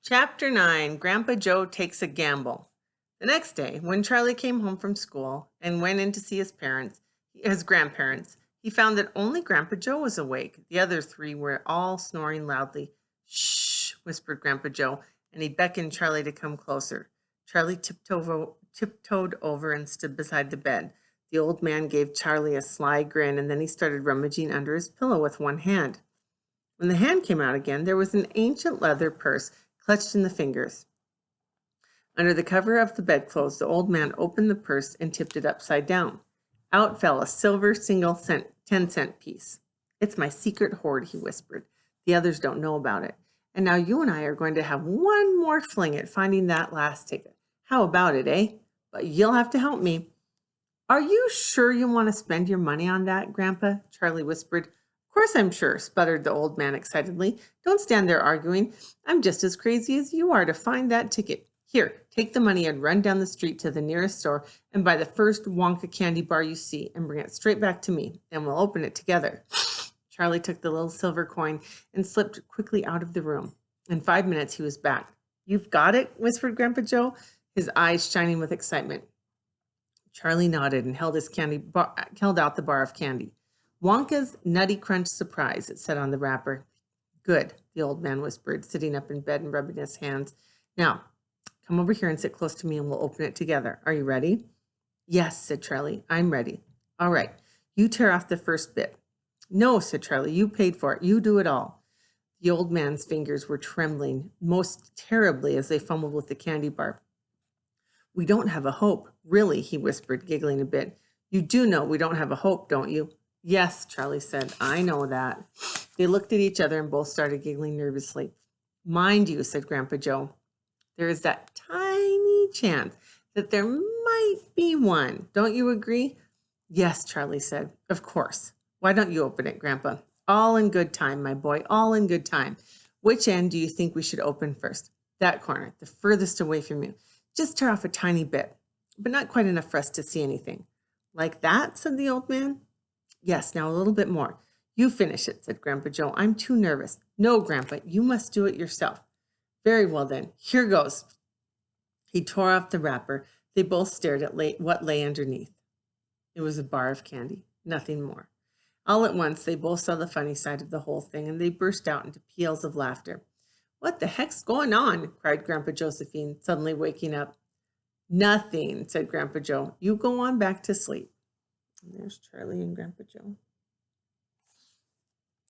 Chapter 9 Grandpa Joe Takes a Gamble. The next day, when Charlie came home from school and went in to see his grandparents, he found that only Grandpa Joe was awake. The other three were all snoring loudly. Shh, whispered Grandpa Joe, and he beckoned Charlie to come closer. Charlie tiptoed over and stood beside the bed. The old man gave Charlie a sly grin, and then he started rummaging under his pillow with one hand. When the hand came out again, there was an ancient leather purse clutched in the fingers. Under the cover of the bedclothes, the old man opened the purse and tipped it upside down. Out fell a silver single 10-cent piece. It's my secret hoard, he whispered. The others don't know about it. And now you and I are going to have one more fling at finding that last ticket. How about it, eh? But you'll have to help me. Are you sure you want to spend your money on that, Grandpa? Charlie whispered. Of course I'm sure, sputtered the old man excitedly. Don't stand there arguing. I'm just as crazy as you are to find that ticket. Here, take the money and run down the street to the nearest store and buy the first Wonka candy bar you see and bring it straight back to me, and we'll open it together. Charlie took the little silver coin and slipped quickly out of the room. In 5 minutes, he was back. You've got it, whispered Grandpa Joe, his eyes shining with excitement. Charlie nodded and held out the bar of candy. Wonka's Nutty Crunch Surprise, it said on the wrapper. Good, the old man whispered, sitting up in bed and rubbing his hands. Now, come over here and sit close to me and we'll open it together. Are you ready? Yes, said Charlie. I'm ready. All right, you tear off the first bit. No, said Charlie. You paid for it. You do it all. The old man's fingers were trembling most terribly as they fumbled with the candy bar. We don't have a hope, really, he whispered, giggling a bit. You do know we don't have a hope, don't you? Yes, Charlie said. I know that. They looked at each other and both started giggling nervously. Mind you, said Grandpa Joe, there is that tiny chance that there might be one. Don't you agree? Yes, Charlie said. Of course. Why don't you open it, Grandpa? All in good time, my boy, all in good time. Which end do you think we should open first? That corner, the furthest away from you. Just tear off a tiny bit, but not quite enough for us to see anything. Like that, said the old man. Yes, now a little bit more. You finish it, said Grandpa Joe. I'm too nervous. No, Grandpa, you must do it yourself. Very well then, here goes. He tore off the wrapper. They both stared at what lay underneath. It was a bar of candy, nothing more. All at once, they both saw the funny side of the whole thing, and they burst out into peals of laughter. What the heck's going on? Cried Grandpa Josephine, suddenly waking up. Nothing, said Grandpa Joe. You go on back to sleep. And there's Charlie and Grandpa Joe.